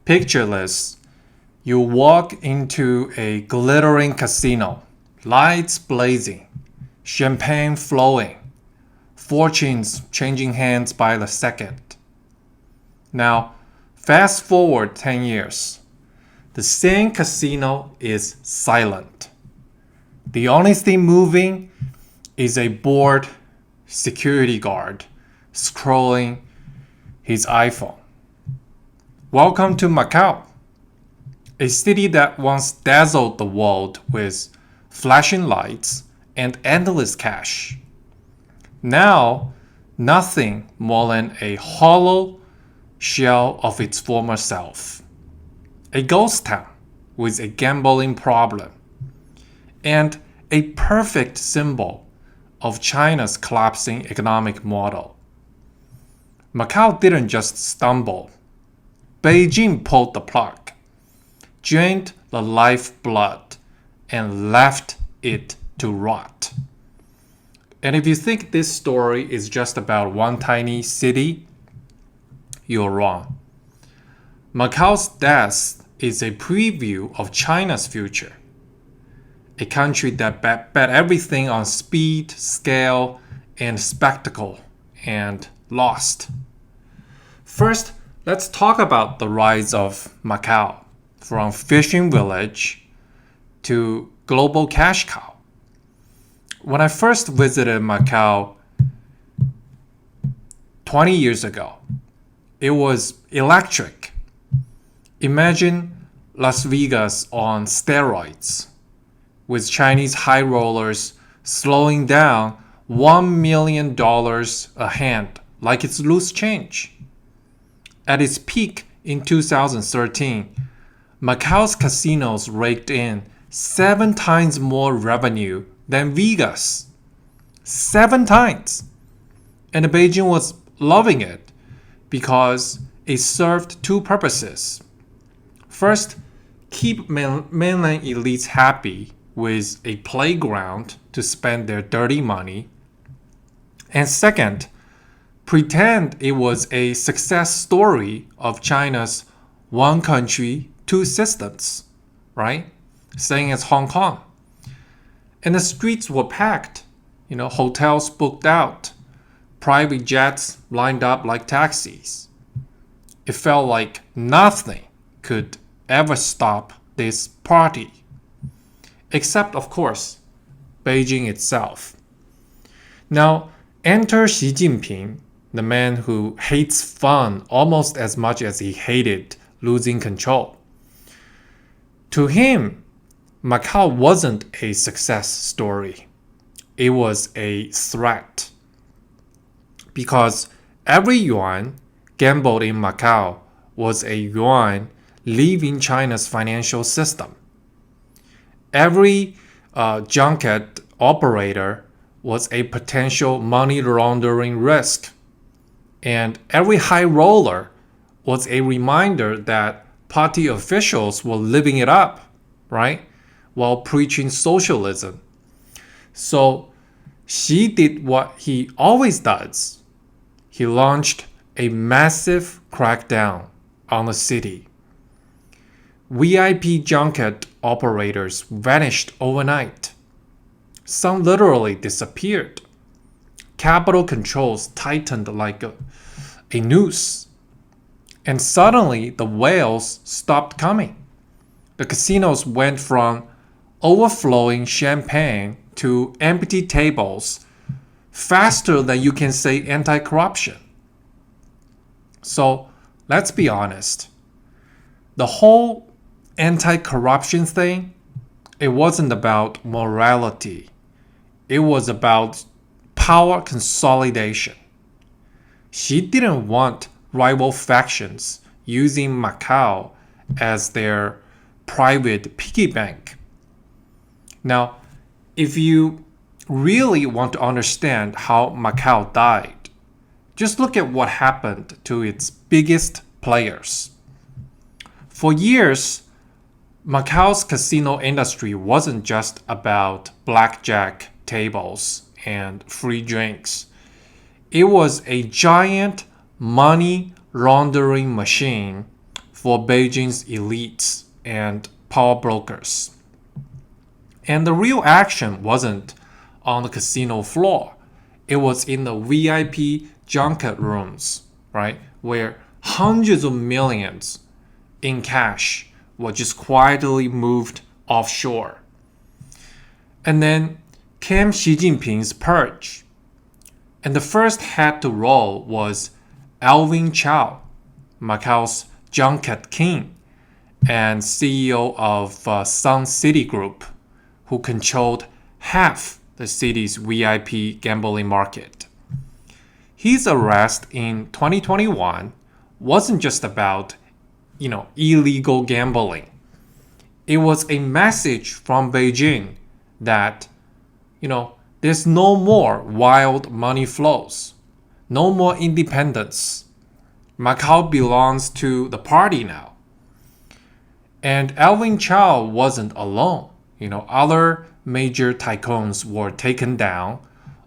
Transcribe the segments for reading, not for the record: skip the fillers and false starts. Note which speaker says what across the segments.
Speaker 1: Picture this. You walk into a glittering casino, lights blazing, champagne flowing, fortunes changing hands by the second. Now, fast forward 10 years. The same casino is silent. The only thing moving is a bored security guard scrolling his iPhone. Welcome to Macau, a city that once dazzled the world with flashing lights and endless cash. Now, nothing more than a hollow shell of its former self. A ghost town with a gambling problem, and a perfect symbol of China's collapsing economic model. Macau didn't just stumble. Beijing pulled the plug, drained the lifeblood, and left it to rot. And if you think this story is just about one tiny city, you're wrong. Macau's death is a preview of China's future. A country that bet everything on speed, scale, and spectacle, and lost. First, let's talk about the rise of Macau, from fishing village to global cash cow. When I first visited Macau 20 years ago, it was electric. Imagine Las Vegas on steroids, with Chinese high rollers slowing down $1 million a hand like it's loose change. At its peak in 2013, Macau's casinos raked in 7 times more revenue than Vegas. 7 times! And Beijing was loving it because it served 2 purposes. First, keep mainland elites happy with a playground to spend their dirty money. And second, pretend it was a success story of China's one country, two systems, right? Same as Hong Kong. And the streets were packed, hotels booked out, private jets lined up like taxis. It felt like nothing could ever stop this party. Except, of course, Beijing itself. Now, enter Xi Jinping, the man who hates fun almost as much as he hated losing control. To him, Macau wasn't a success story. It was a threat. Because every yuan gambled in Macau was a yuan leaving China's financial system. Every junket operator was a potential money laundering risk. And every high roller was a reminder that party officials were living it up, right? While preaching socialism. So Xi did what he always does. He launched a massive crackdown on the city. VIP junket operators vanished overnight. Some literally disappeared. Capital controls tightened like a noose. And suddenly the whales stopped coming. The casinos went from overflowing champagne to empty tables faster than you can say anti-corruption. So let's be honest. The whole anti-corruption thing, it wasn't about morality. It was about power consolidation. Xi didn't want rival factions using Macau as their private piggy bank. Now, if you really want to understand how Macau died, just look at what happened to its biggest players. For years, Macau's casino industry wasn't just about blackjack tables and free drinks. It was a giant money laundering machine for Beijing's elites and power brokers. And the real action wasn't on the casino floor. It was in the VIP junket rooms, right? Where hundreds of millions in cash were just quietly moved offshore. And then came Xi Jinping's purge. And the first head to roll was Alvin Chow, Macau's junket king and CEO of Sun City Group, who controlled half the city's VIP gambling market. His arrest in 2021 wasn't just about, illegal gambling. It was a message from Beijing that, there's no more wild money flows, no more independence. Macau belongs to the party now. And Alvin Chow wasn't alone. Other major tycoons were taken down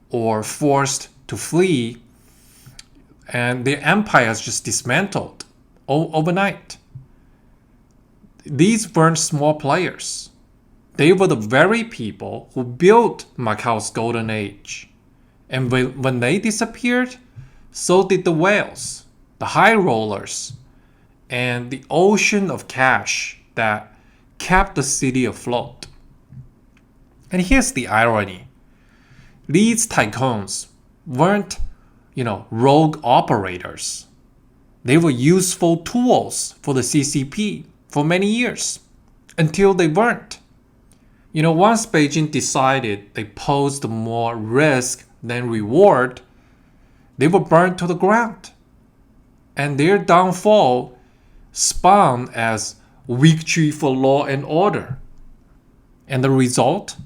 Speaker 1: or forced to flee, and their empires just dismantled overnight. These weren't small players. They were the very people who built Macau's golden age. And when they disappeared, so did the whales, the high rollers, and the ocean of cash that kept the city afloat. And here's the irony. These tycoons weren't, rogue operators. They were useful tools for the CCP for many years, until they weren't. Once Beijing decided they posed more risk than reward, they were burned to the ground. And their downfall spawned as victory for law and order. And the result?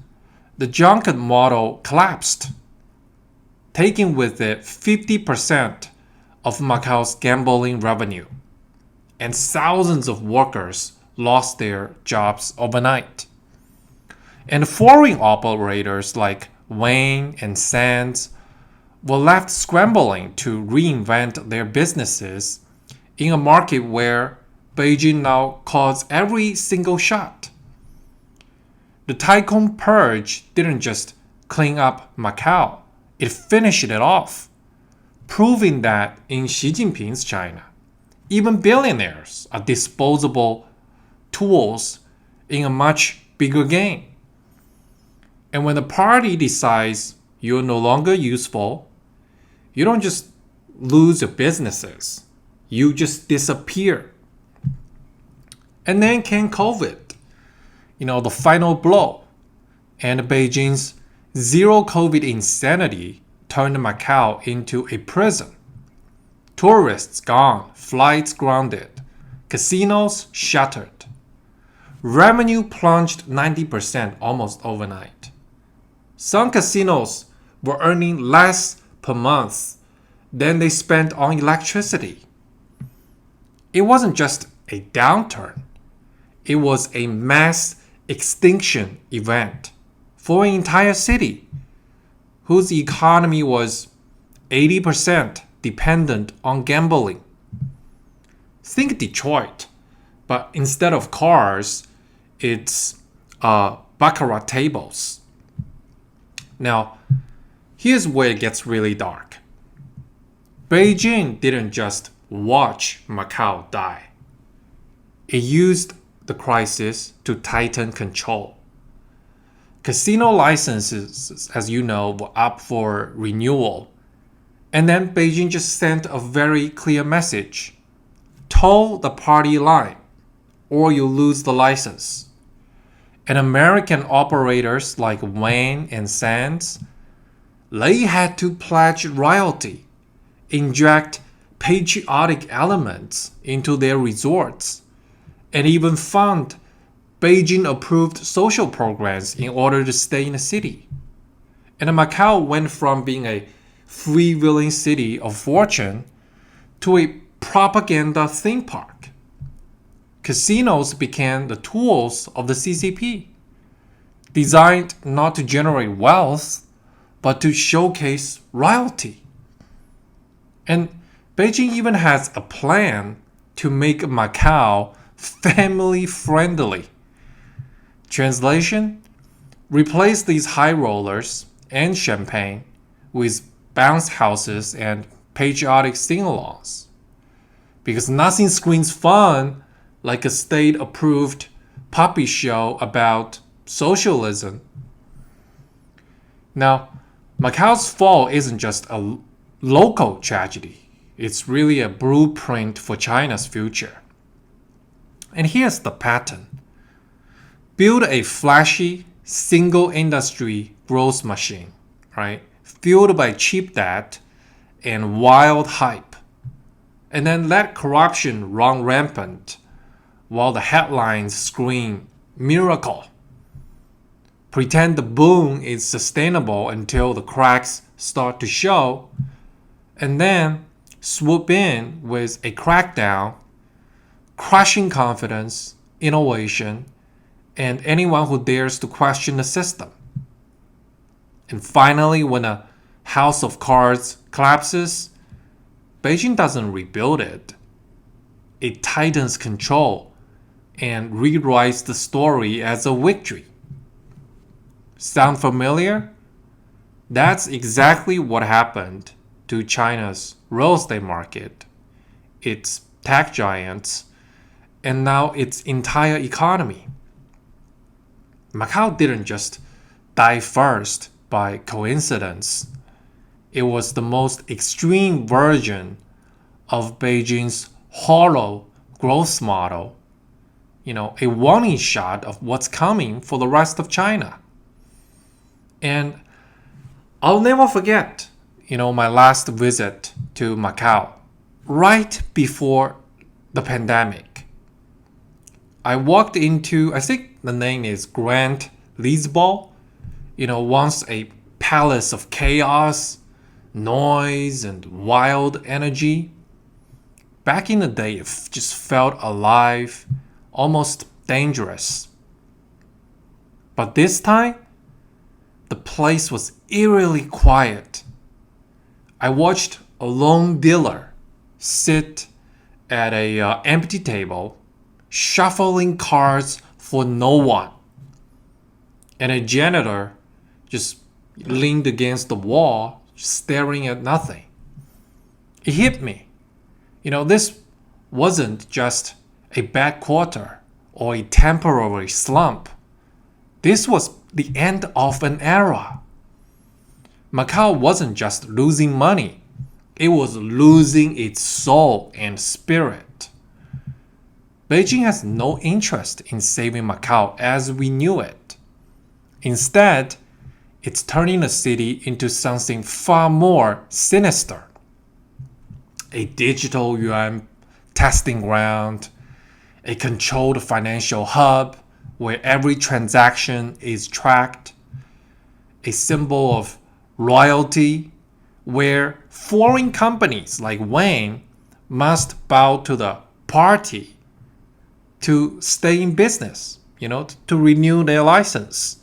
Speaker 1: The junket model collapsed, taking with it 50% of Macau's gambling revenue, and thousands of workers lost their jobs overnight. And foreign operators like Wang and Sands were left scrambling to reinvent their businesses in a market where Beijing now calls every single shot. The tycoon purge didn't just clean up Macau, it finished it off, proving that in Xi Jinping's China, even billionaires are disposable tools in a much bigger game. And when the party decides you're no longer useful, you don't just lose your businesses, you just disappear. And then came COVID, the final blow. And Beijing's zero COVID insanity turned Macau into a prison. Tourists gone, flights grounded, casinos shuttered. Revenue plunged 90% almost overnight. Some casinos were earning less per month than they spent on electricity. It wasn't just a downturn. It was a mass extinction event for an entire city whose economy was 80% dependent on gambling. Think Detroit, but instead of cars, it's baccarat tables. Now, here's where it gets really dark. Beijing didn't just watch Macau die. It used the crisis to tighten control. Casino licenses, as you know, were up for renewal. And then Beijing just sent a very clear message. Toe the party line, or you lose the license. And American operators like Wang and Sands, they had to pledge royalty, inject patriotic elements into their resorts, and even fund Beijing-approved social programs in order to stay in the city. And Macau went from being a freewheeling city of fortune to a propaganda theme park. Casinos became the tools of the CCP, designed not to generate wealth, but to showcase royalty. And Beijing even has a plan to make Macau family friendly. Translation: replace these high rollers and champagne with bounce houses and patriotic sing-alongs. Because nothing screams fun like a state-approved puppy show about socialism. Now, Macau's fall isn't just a local tragedy. It's really a blueprint for China's future. And here's the pattern. Build a flashy, single-industry growth machine, right? Fueled by cheap debt and wild hype. And then let corruption run rampant while the headlines scream miracle. Pretend the boom is sustainable until the cracks start to show, and then swoop in with a crackdown, crushing confidence, innovation, and anyone who dares to question the system. And finally, when a house of cards collapses, Beijing doesn't rebuild it. It tightens control and rewrites the story as a victory. Sound familiar? That's exactly what happened to China's real estate market, its tech giants, and now its entire economy. Macau didn't just die first by coincidence. It was the most extreme version of Beijing's hollow growth model. A warning shot of what's coming for the rest of China. And I'll never forget, my last visit to Macau, right before the pandemic. I walked into, I think the name is Grand Lisboa, once a palace of chaos, noise, and wild energy. Back in the day, it just felt alive, almost dangerous. But this time, the place was eerily quiet. I watched a lone dealer sit at a empty table, shuffling cards for no one. And a janitor just leaned against the wall, staring at nothing. It hit me. This wasn't just a bad quarter or a temporary slump. This was the end of an era. Macau wasn't just losing money, it was losing its soul and spirit. Beijing has no interest in saving Macau as we knew it. Instead, it's turning the city into something far more sinister. A digital yuan testing ground, a controlled financial hub where every transaction is tracked, a symbol of royalty where foreign companies like Wayne must bow to the party to stay in business, to renew their license.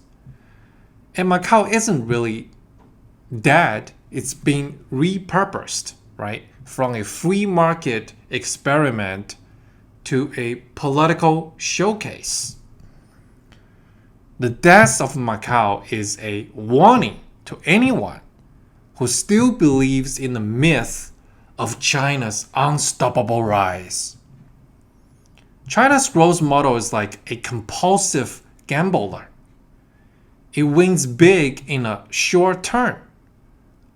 Speaker 1: And Macau isn't really dead, it's been repurposed, right? From a free market experiment to a political showcase. The death of Macau is a warning to anyone who still believes in the myth of China's unstoppable rise. China's growth model is like a compulsive gambler. It wins big in a short term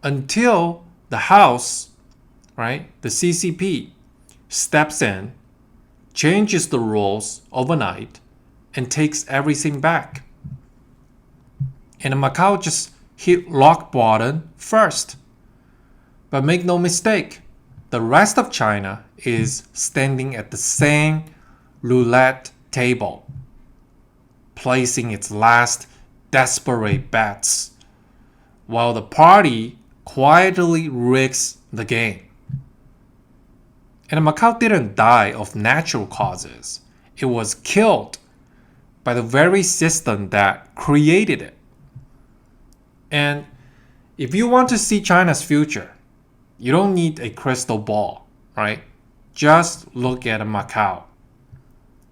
Speaker 1: until the house, right, the CCP, steps in, changes the rules overnight, and takes everything back. And Macau just hit rock bottom first. But make no mistake, the rest of China is standing at the same roulette table, placing its last desperate bets, while the party quietly rigs the game. And Macau didn't die of natural causes. It was killed by the very system that created it. And if you want to see China's future, you don't need a crystal ball, right? Just look at Macau,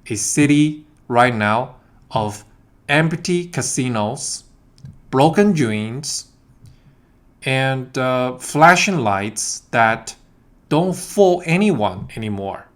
Speaker 1: a city right now of empty casinos, broken dreams, and flashing lights that don't fool anyone anymore.